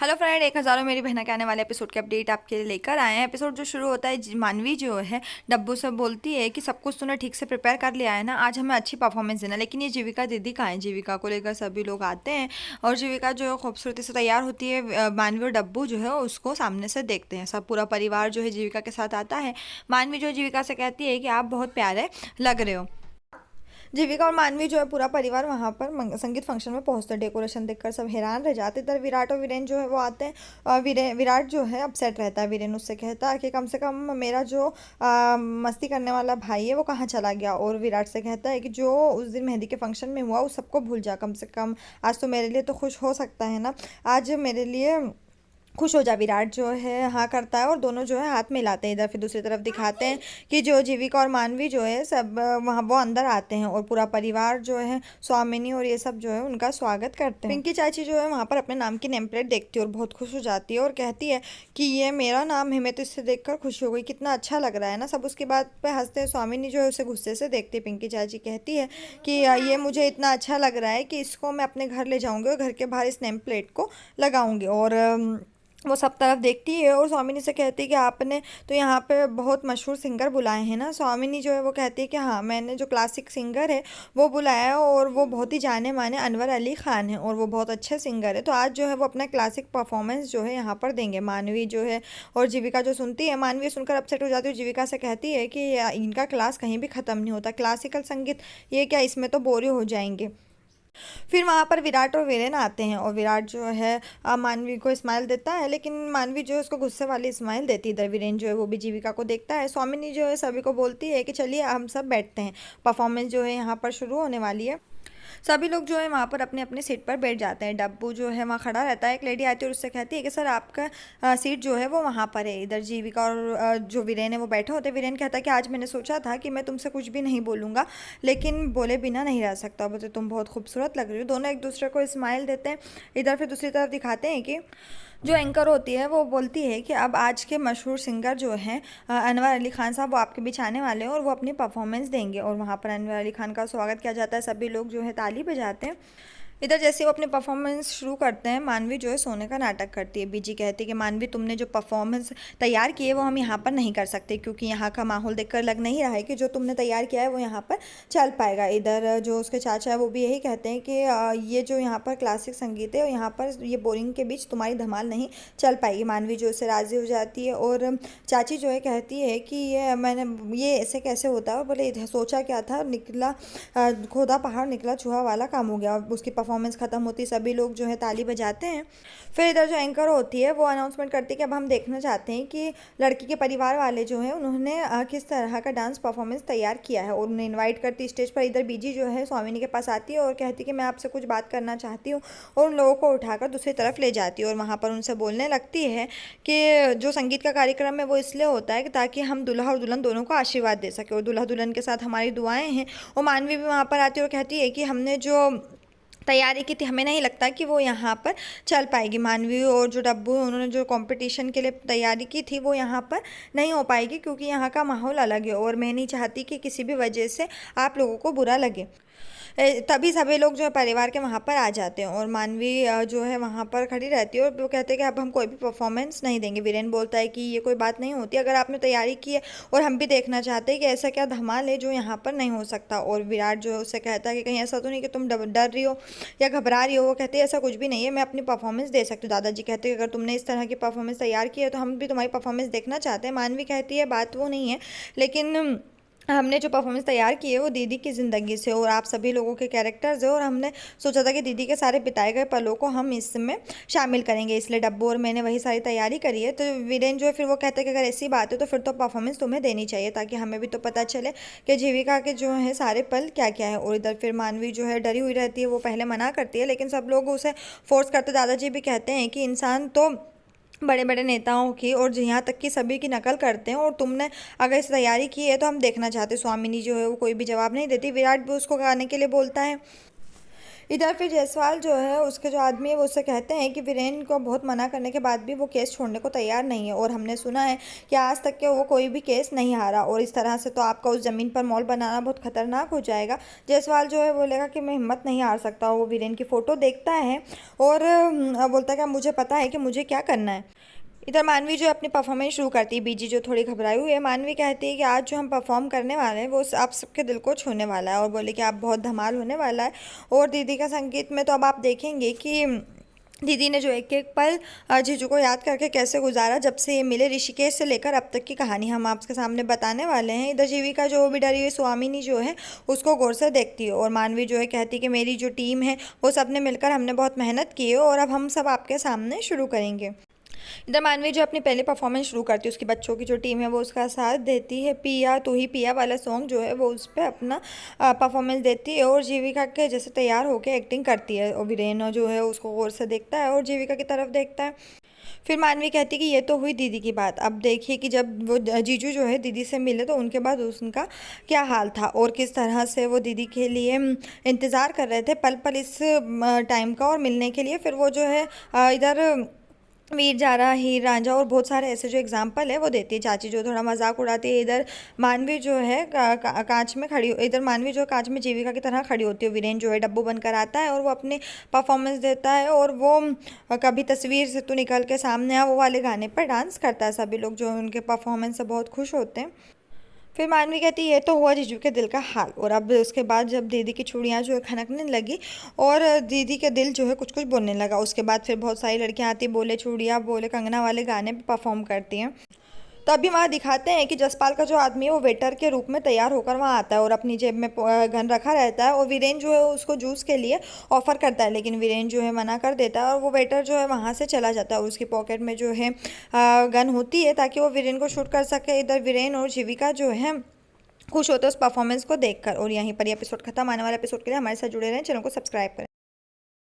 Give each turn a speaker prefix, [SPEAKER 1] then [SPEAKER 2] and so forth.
[SPEAKER 1] Hello friend, एक हज़ारों मेरी बहना के आने वाले एपिसोड के अपडेट आपके लिए लेकर आए हैं। एपिसोड जो शुरू होता है, मानवी जो है डब्बू से बोलती है कि सब कुछ तूने ठीक से प्रिपेयर कर लिया है ना, आज हमें अच्छी परफॉर्मेंस देना। लेकिन ये जीविका दीदी कहाँ है? जीविका को लेकर सभी लोग आते हैं और जीविका जो है खूबसूरती से तैयार होती है। मानवी और डब्बू जो है उसको सामने से देखते हैं। सब पूरा परिवार जो है जीविका के साथ आता है। मानवी जो है जीविका से कहती है कि आप बहुत प्यारे लग रहे हो। जीविका और मानवी जो है पूरा परिवार वहाँ पर संगीत फंक्शन में पहुँचते हैं। डेकोरेशन देखकर सब हैरान रह जाते। इधर विराट और वीरेन जो है वो आते हैं। विराट जो है अपसेट रहता है। वीरेन उससे कहता है कि कम से कम मेरा जो मस्ती करने वाला भाई है वो कहाँ चला गया। और विराट से कहता है कि जो उस दिन मेहंदी के फंक्शन में हुआ उस सबको भूल जा, कम से कम आज तो मेरे लिए तो खुश हो सकता है ना, आज मेरे लिए खुश हो जा। विराट जो है हाँ करता है और दोनों जो है हाथ मिलाते हैं। इधर फिर दूसरी तरफ दिखाते हैं कि जो जीविका और मानवी जो है सब वहाँ वो अंदर आते हैं और पूरा परिवार जो है स्वामिनी और ये सब जो है उनका स्वागत करते हैं। पिंकी चाची जो है वहाँ पर अपने नाम की नेम प्लेट देखती है और बहुत खुश हो जाती है और कहती है कि ये मेरा नाम है, मैं तो इससे देखकर खुश हो गई, कितना अच्छा लग रहा है ना। सब उसकी बात पे हंसते हैं। स्वामिनी जो है उसे गुस्से से देखती है। पिंकी चाची कहती है कि ये मुझे इतना अच्छा लग रहा है कि इसको मैं अपने घर ले जाऊंगी और घर के बाहर इस नेम प्लेट को लगाऊंगी। और वो सब तरफ देखती है और स्वामिनी से कहती है कि आपने तो यहाँ पे बहुत मशहूर सिंगर बुलाए हैं ना। स्वामिनी जो है वो कहती है कि हाँ, मैंने जो क्लासिक सिंगर है वो बुलाया है और वो बहुत ही जाने माने अनवर अली खान है और वो बहुत अच्छे सिंगर है। तो आज जो है वो अपना क्लासिक परफॉर्मेंस जो है यहाँ पर देंगे। मानवी जो है और जीविका जो सुनती है, मानवी सुनकर अपसेट हो जाती है। जीविका से कहती है कि इनका क्लास कहीं भी ख़त्म नहीं होता, क्लासिकल संगीत ये क्या, इसमें तो बोर हो जाएंगे। फिर वहाँ पर विराट और वीरेन आते हैं और विराट जो है मानवी को स्माइल देता है, लेकिन मानवी जो है उसको गुस्से वाली स्माइल देती है। इधर वीरेन जो है वो भी जीविका को देखता है। स्वामिनी जो है सभी को बोलती है कि चलिए हम सब बैठते हैं, परफॉर्मेंस जो है यहाँ पर शुरू होने वाली है। सभी लोग जो है वहाँ पर अपने अपने सीट पर बैठ जाते हैं। डब्बू जो है वहाँ खड़ा रहता है। एक लेडी आती है और उससे कहती है कि सर आपका सीट जो है वो वहाँ पर है। इधर जीविका और जो वीरेन है वो बैठे होते हैं। वीरेन कहता है कि आज मैंने सोचा था कि मैं तुमसे कुछ भी नहीं बोलूँगा, लेकिन बोले बिना नहीं रह सकता। बोलते तुम बहुत खूबसूरत लग रही हो। दोनों एक दूसरे को स्माइल देते हैं। इधर फिर दूसरी तरफ दिखाते हैं कि जो एंकर होती है वो बोलती है कि अब आज के मशहूर सिंगर जो हैं अनवर अली खान साहब वो आपके बीच आने वाले हैं और वो अपनी परफॉर्मेंस देंगे। और वहाँ पर अनवर अली खान का स्वागत किया जाता है। सभी लोग जो है ताली बजाते हैं। इधर जैसे वो अपने परफॉर्मेंस शुरू करते हैं, मानवी जो है सोने का नाटक करती है। बीजी कहती है कि मानवी तुमने जो परफॉर्मेंस तैयार की है वो हम यहाँ पर नहीं कर सकते, क्योंकि यहाँ का माहौल देखकर लग नहीं रहा है कि जो तुमने तैयार किया है वो यहाँ पर चल पाएगा। इधर जो उसके चाचा है वो भी यही कहते हैं कि ये जो यहाँ पर क्लासिक संगीत है और यहाँ पर ये बोरिंग के बीच तुम्हारी धमाल नहीं चल पाएगी। मानवी जो उससे राज़ी हो जाती है और चाची जो है कहती है कि ये ऐसे कैसे होता है। और बोले सोचा क्या था, निकला खोदा पहाड़ निकला चूहा वाला काम हो गया। और उसकी परफॉर्मेंस ख़त्म होती, सभी लोग जो है ताली बजाते हैं। फिर इधर जो एंकर होती है वो अनाउंसमेंट करती है कि अब हम देखना चाहते हैं कि लड़की के परिवार वाले जो हैं उन्होंने किस तरह का डांस परफॉर्मेंस तैयार किया है और उन्हें इनवाइट करती स्टेज पर। इधर बीजी जो है स्वामिनी के पास आती है और कहती है कि मैं आपसे कुछ बात करना चाहती हूँ और उन लोगों को उठाकर दूसरी तरफ ले जाती है और वहाँ पर उनसे बोलने लगती है कि जो संगीत का कार्यक्रम है वो इसलिए होता है कि ताकि हम दूल्हा और दुल्हन दोनों को आशीर्वाद दे सकें और दूल्हा दुल्हन के साथ हमारी दुआएं हैं। और मानवी भी वहाँ पर आती है और कहती है कि हमने जो तैयारी की थी हमें नहीं लगता कि वो यहाँ पर चल पाएगी। मानवी और जो डब्बू उन्होंने जो कंपटीशन के लिए तैयारी की थी वो यहाँ पर नहीं हो पाएगी, क्योंकि यहाँ का माहौल अलग है और मैं नहीं चाहती कि किसी भी वजह से आप लोगों को बुरा लगे। तभी सभी लोग जो है परिवार के वहाँ पर आ जाते हैं और मानवी जो है वहाँ पर खड़ी रहती है और वो कहते हैं कि अब हम कोई भी परफॉर्मेंस नहीं देंगे। वीरेन बोलता है कि ये कोई बात नहीं होती, अगर आपने तैयारी की है और हम भी देखना चाहते हैं कि ऐसा क्या धमाल है जो यहाँ पर नहीं हो सकता। और विराट जो है उससे कहता है कि कहीं ऐसा तो नहीं कि तुम डर रही हो या घबरा रही हो। वो कहते हैं ऐसा कुछ भी नहीं है, मैं अपनी परफॉर्मेंस दे सकती हूँ। दादाजी कहते हैं कि अगर तुमने इस तरह की परफॉर्मेंस तैयार की है तो हम भी तुम्हारी परफॉर्मेंस देखना चाहते हैं। मानवी कहती है बात वो नहीं है, लेकिन हमने जो परफॉर्मेंस तैयार की है वो दीदी की ज़िंदगी से और आप सभी लोगों के कैरेक्टर्स है और हमने सोचा था कि दीदी के सारे बिताए गए पलों को हम इसमें शामिल करेंगे, इसलिए डब्बू और मैंने वही सारी तैयारी करी है। तो वीरेन जो है फिर वो कहते हैं कि अगर ऐसी बात है तो फिर तो परफॉर्मेंस तुम्हें देनी चाहिए, ताकि हमें भी तो पता चले कि जीविका के जो है सारे पल क्या क्या है। और इधर फिर मानवी जो है डरी हुई रहती है, वो पहले मना करती है लेकिन सब लोग उसे फोर्स करते। दादाजी भी कहते हैं कि इंसान तो बड़े बड़े नेताओं की और यहाँ तक कि सभी की नकल करते हैं और तुमने अगर इस तैयारी की है तो हम देखना चाहते। स्वामिनी जो है वो कोई भी जवाब नहीं देती। विराट भी उसको गाने के लिए बोलता है। इधर फिर जायसवाल जो है उसके जो आदमी है वो उससे कहते हैं कि वीरेन को बहुत मना करने के बाद भी वो केस छोड़ने को तैयार नहीं है, और हमने सुना है कि आज तक के वो कोई भी केस नहीं हारा, और इस तरह से तो आपका उस ज़मीन पर मॉल बनाना बहुत खतरनाक हो जाएगा। जायसवाल जो है बोलेगा कि मैं हिम्मत नहीं हार सकता। वो वीरेन की फ़ोटो देखता है और बोलता है कि मुझे पता है कि मुझे क्या करना है। इधर मानवी जो अपनी परफॉर्मेंस शुरू करती है। बीजी जो थोड़ी घबराई हुई है, मानवी कहती है कि आज जो हम परफॉर्म करने वाले हैं वो आप सबके दिल को छूने वाला है, और बोले कि आप बहुत धमाल होने वाला है। और दीदी का संगीत में तो अब आप देखेंगे कि दीदी ने जो एक एक पल जीजू को याद करके कैसे गुजारा जब से ये मिले, ऋषिकेश से लेकर अब तक की कहानी हम आपके सामने बताने वाले हैं। इधर जीविका जो भी डरी हुई स्वामिनी जो है उसको गौर से देखती है, और मानवी जो है कहती है कि मेरी जो टीम है वो सब ने मिलकर हमने बहुत मेहनत की है, और अब हम सब आपके सामने शुरू करेंगे। इधर मानवी जो अपनी पहली परफॉर्मेंस शुरू करती है, उसकी बच्चों की जो टीम है वो उसका साथ देती है। पिया तू ही पिया वाला सॉन्ग जो है वो उस पर अपना परफॉर्मेंस देती है, और जीविका के जैसे तैयार होकर एक्टिंग करती है। और वीरेन जो है उसको गौर से देखता है और जीविका की तरफ देखता है। फिर मानवी कहती है कि ये तो हुई दीदी की बात, अब देखिए कि जब वो जीजू जो है दीदी से मिले तो उनके बाद उनका क्या हाल था, और किस तरह से वो दीदी के लिए इंतज़ार कर रहे थे पल पल इस टाइम का और मिलने के लिए। फिर वो जो है इधर वीर जारा, हीर रांझा और बहुत सारे ऐसे जो एग्जाम्पल है वो देती है। चाची जो थोड़ा मजाक उड़ाती है। इधर मानवी जो है कांच में खड़ी, इधर मानवी जो कांच में जीविका की तरह खड़ी होती है। वीरेन जो है डब्बू बनकर आता है और वो अपनी परफॉर्मेंस देता है, और वो कभी तस्वीर से तू निकल के सामने आ वो वाले गाने पर डांस करता है। सभी लोग जो उनके परफॉर्मेंस से बहुत खुश होते हैं। फिर मानवी कहती है ये तो हुआ जीजू के दिल का हाल, और अब उसके बाद जब दीदी की चूड़ियाँ जो है खनकने लगी और दीदी के दिल जो है कुछ कुछ बोलने लगा, उसके बाद फिर बहुत सारी लड़कियाँ आती, बोले चूड़ियाँ बोले कंगना वाले गाने पे परफॉर्म करती हैं। तभी वहाँ दिखाते हैं कि जसपाल का जो आदमी है वो वेटर के रूप में तैयार होकर वहाँ आता है, और अपनी जेब में गन रखा रहता है, और वीरेन जो है उसको जूस के लिए ऑफर करता है, लेकिन वीरेन जो है मना कर देता है, और वो वेटर जो है वहाँ से चला जाता है, और उसकी पॉकेट में जो है गन होती है ताकि वो वीरेन को शूट कर सके। इधर वीरेन और जीविका जो है खुश होते हैं उस परफॉर्मेंस को देखकर। और यहीं पर ये एपिसोड खत्म। आने वाले एपिसोड के लिए हमारे साथ जुड़े रहें, चैनल को सब्सक्राइब करें।